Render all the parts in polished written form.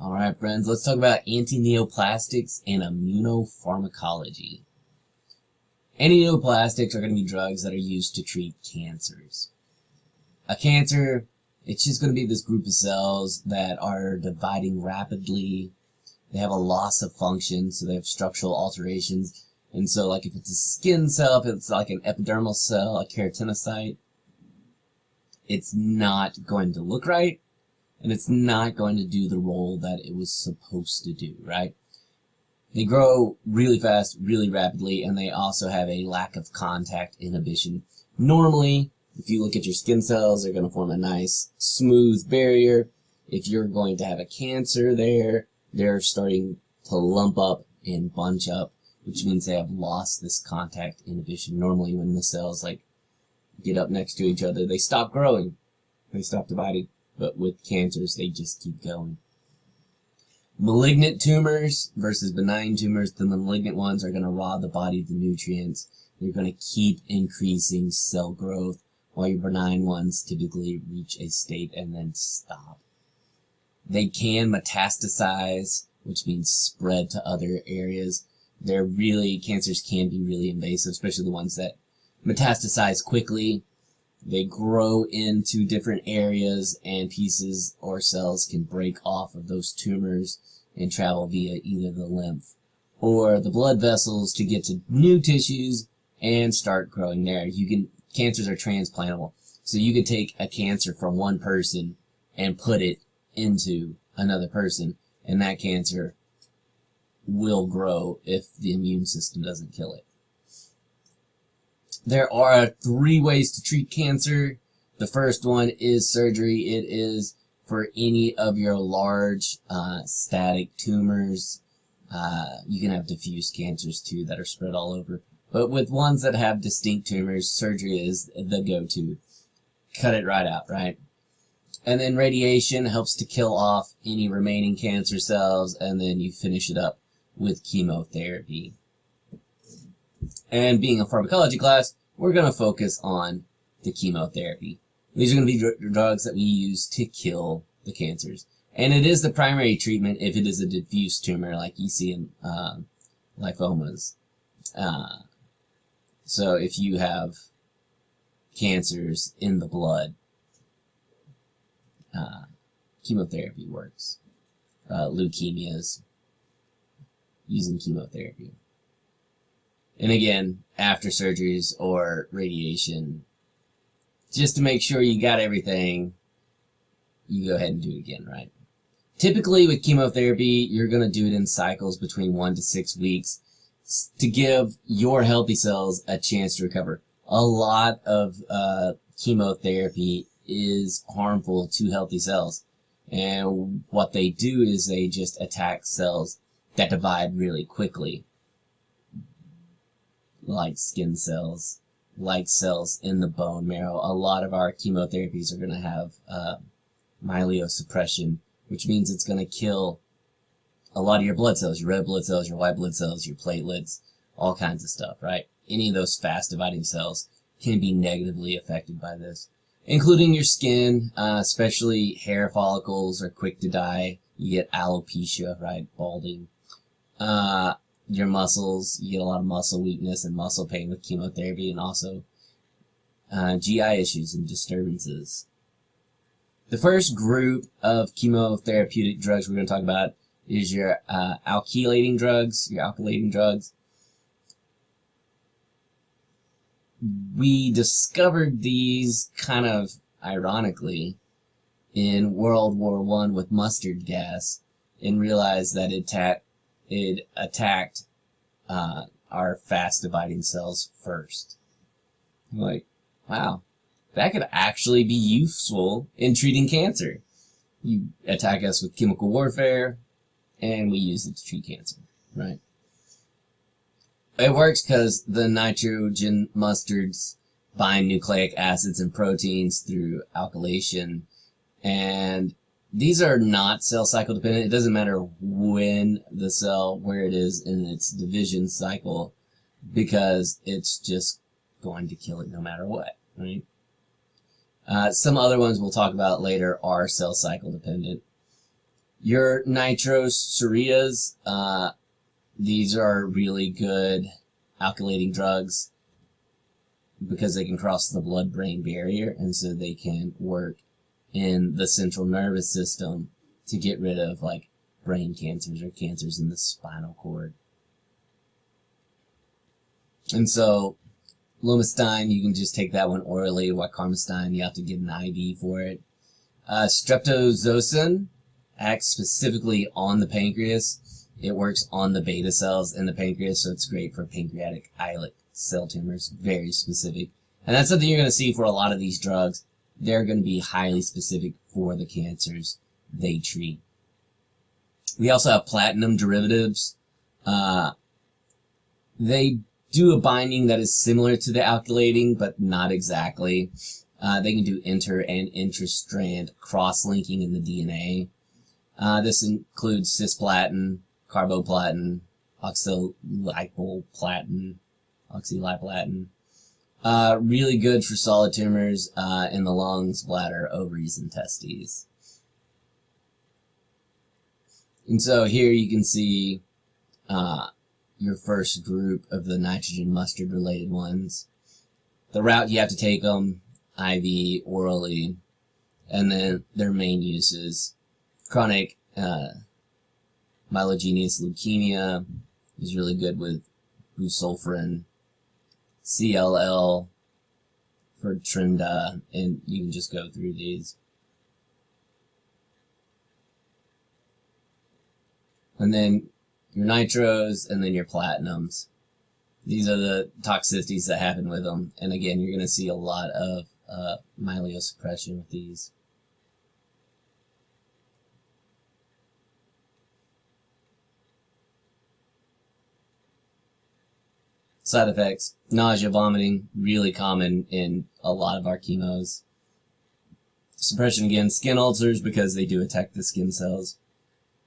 Alright friends, let's talk about antineoplastics and immunopharmacology. Antineoplastics are going to be drugs that are used to treat cancers. A cancer, it's just going to be this group of cells that are dividing rapidly. They have a loss of function, so they have structural alterations. And so like if it's a skin cell, if it's like an epidermal cell, a keratinocyte, it's not going to look right. And it's not going to do the role that it was supposed to do, right? They grow really fast, really rapidly, and they also have a lack of contact inhibition. Normally, if you look at your skin cells, they're going to form a nice, smooth barrier. If you're going to have a cancer there, they're starting to lump up and bunch up, which means they have lost this contact inhibition. Normally, when the cells get up next to each other, they stop growing. They stop dividing. But with cancers, they just keep going. Malignant tumors versus benign tumors, the malignant ones are going to rob the body of the nutrients. They're going to keep increasing cell growth, while your benign ones typically reach a state and then stop. They can metastasize, which means spread to other areas. Cancers can be really invasive, especially the ones that metastasize quickly. They grow into different areas, and pieces or cells can break off of those tumors and travel via either the lymph or the blood vessels to get to new tissues and start growing there. Cancers are transplantable. So you could take a cancer from one person and put it into another person, and that cancer will grow if the immune system doesn't kill it. There are 3 ways to treat cancer. The first one is surgery. It is for any of your large static tumors. You can have diffuse cancers too that are spread all over. But with ones that have distinct tumors, surgery is the go-to. Cut it right out, right? And then radiation helps to kill off any remaining cancer cells, and then you finish it up with chemotherapy. And being a pharmacology class, we're going to focus on the chemotherapy. These are going to be drugs that we use to kill the cancers. And it is the primary treatment if it is a diffuse tumor like you see in lymphomas. So if you have cancers in the blood, chemotherapy works. Leukemias, using chemotherapy. And again, after surgeries or radiation, just to make sure you got everything, you go ahead and do it again, right? Typically with chemotherapy, you're going to do it in cycles between 1 to 6 weeks to give your healthy cells a chance to recover. A lot of chemotherapy is harmful to healthy cells. And what they do is they just attack cells that divide really quickly, like skin cells, like cells in the bone marrow. A lot of our chemotherapies are going to have myelosuppression, which means it's going to kill a lot of your blood cells, your red blood cells, your white blood cells, your platelets, all kinds of stuff, right? Any of those fast dividing cells can be negatively affected by this, including your skin, especially hair follicles are quick to die. You get alopecia, right? Balding. Your muscles, you get a lot of muscle weakness and muscle pain with chemotherapy, and also GI issues and disturbances. The first group of chemotherapeutic drugs we're going to talk about is your alkylating drugs, We discovered these kind of ironically in World War I with mustard gas, and realized that it attacked our fast dividing cells first. I'm like, wow, that could actually be useful in treating cancer. You attack us with chemical warfare, and we use it to treat cancer, right? It works because the nitrogen mustards bind nucleic acids and proteins through alkylation, and these are not cell cycle dependent. It doesn't matter when the cell, where it is in its division cycle, because it's just going to kill it no matter what, right? Some other ones we'll talk about later are cell cycle dependent. Your nitrosoureas, these are really good alkylating drugs because they can cross the blood-brain barrier, and so they can work in the central nervous system to get rid of like brain cancers or cancers in the spinal cord. And so lomustine, you can just take that one orally, while carmustine, you have to get an IV for it. Streptozotocin acts specifically on the pancreas. It works on the beta cells in the pancreas, so it's great for pancreatic islet cell tumors, very specific. And that's something you're going to see for a lot of these drugs. They're going to be highly specific for the cancers they treat. We also have platinum derivatives. They do a binding that is similar to the alkylating, but not exactly. They can do inter- and intrastrand cross-linking in the DNA. This includes cisplatin, carboplatin, oxaliplatin. Really good for solid tumors in the lungs, bladder, ovaries, and testes. And so here you can see your first group of the nitrogen mustard related ones. The route you have to take them, IV, orally, and then their main uses. Chronic myelogenous leukemia is really good with busulfan, CLL for Trinda, and you can just go through these. And then your nitros, and then your platinums. These are the toxicities that happen with them. And again, you're going to see a lot of myelosuppression with these. Side effects: nausea, vomiting, really common in a lot of our chemos. Suppression again, skin ulcers because they do attack the skin cells.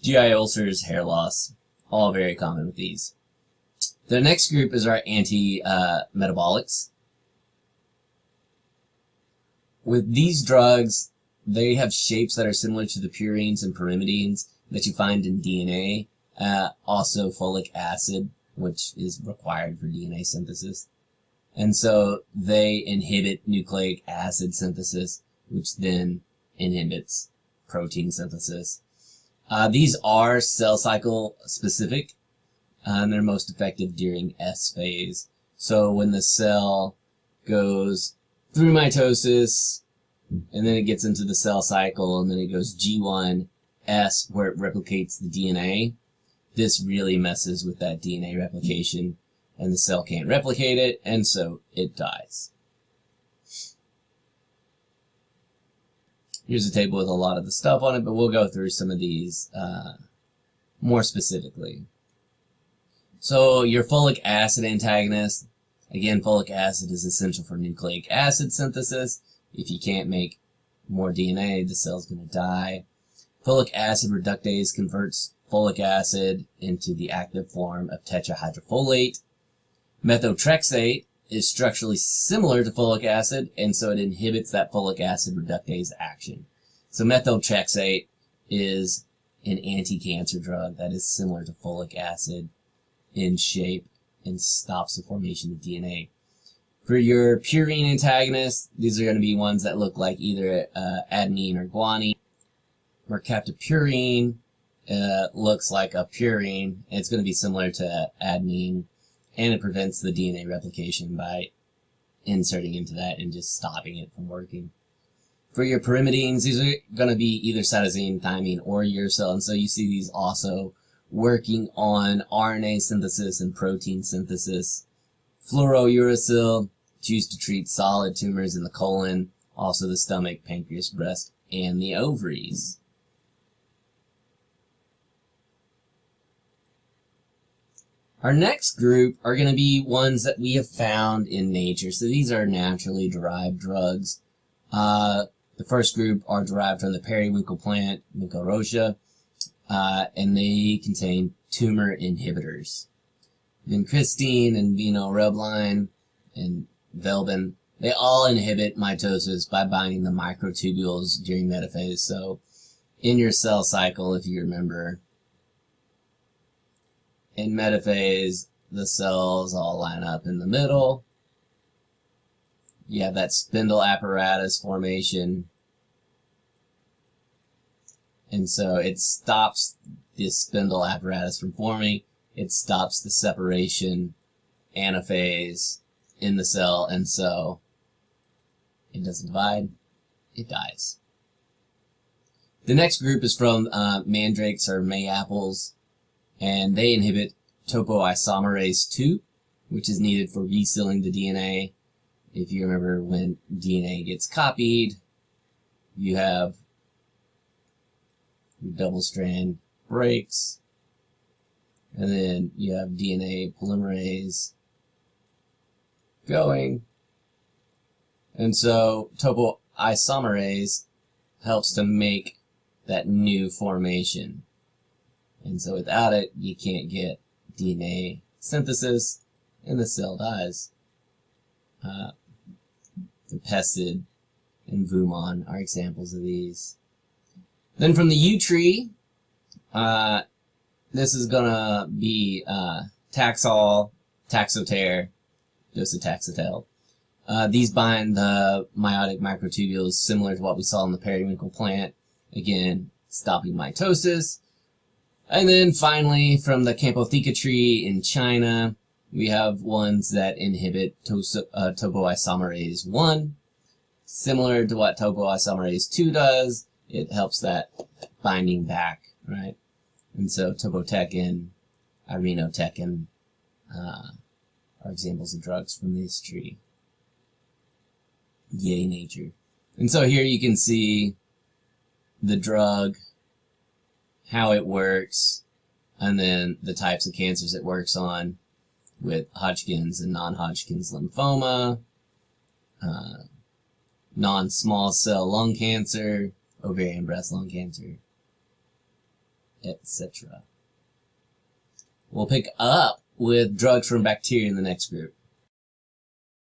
GI ulcers, hair loss, all very common with these. The next group is our anti-metabolics. With these drugs, they have shapes that are similar to the purines and pyrimidines that you find in DNA. Also folic acid, which is required for DNA synthesis. And so they inhibit nucleic acid synthesis, which then inhibits protein synthesis. These are cell cycle specific, and they're most effective during S phase. So when the cell goes through mitosis, and then it gets into the cell cycle, and then it goes G1S, where it replicates the DNA, this really messes with that DNA replication, and the cell can't replicate it, and so it dies. Here's a table with a lot of the stuff on it, but we'll go through some of these more specifically. So your folic acid antagonist, again, folic acid is essential for nucleic acid synthesis. If you can't make more DNA, the cell's going to die. Folic acid reductase converts folic acid into the active form of tetrahydrofolate. Methotrexate is structurally similar to folic acid, and so it inhibits that folic acid reductase action. So methotrexate is an anti-cancer drug that is similar to folic acid in shape and stops the formation of DNA. For your purine antagonists, these are going to be ones that look like either adenine or guanine. Mercaptopurine looks like a purine. It's going to be similar to adenine, and it prevents the DNA replication by inserting into that and just stopping it from working. For your pyrimidines, these are going to be either cytosine, thymine, or uracil, and so you see these also working on RNA synthesis and protein synthesis. Fluorouracil, it's used to treat solid tumors in the colon, also the stomach, pancreas, breast, and the ovaries. Our next group are going to be ones that we have found in nature. So these are naturally derived drugs. The first group are derived from the periwinkle plant, Ginkgo rosa, and they contain tumor inhibitors. Vincristine and vinorelbine and velbin, they all inhibit mitosis by binding the microtubules during metaphase. So in your cell cycle, if you remember, in metaphase, the cells all line up in the middle. You have that spindle apparatus formation. And so it stops this spindle apparatus from forming. It stops the separation anaphase in the cell, and so it doesn't divide, it dies. The next group is from mandrakes or mayapples, and they inhibit topoisomerase 2, which is needed for resealing the DNA. If you remember, when DNA gets copied, you have your double strand breaks, and then you have DNA polymerase going. And so topoisomerase helps to make that new formation. And so without it, you can't get DNA synthesis, and the cell dies. The Pepsid and Vumon are examples of these. Then from the U tree, this is gonna be Taxol, Taxotere, docetaxel. These bind the meiotic microtubules similar to what we saw in the periwinkle plant. Again, stopping mitosis. And then finally, from the Campotheca tree in China, we have ones that inhibit topoisomerase 1. Similar to what topoisomerase 2 does, it helps that binding back, right? And so topotecan, irinotecan are examples of drugs from this tree. Yay, nature. And so here you can see the drug, how it works, and then the types of cancers it works on, with Hodgkin's and non-Hodgkin's lymphoma, non-small cell lung cancer, ovarian breast lung cancer, etc. We'll pick up with drugs from bacteria in the next group.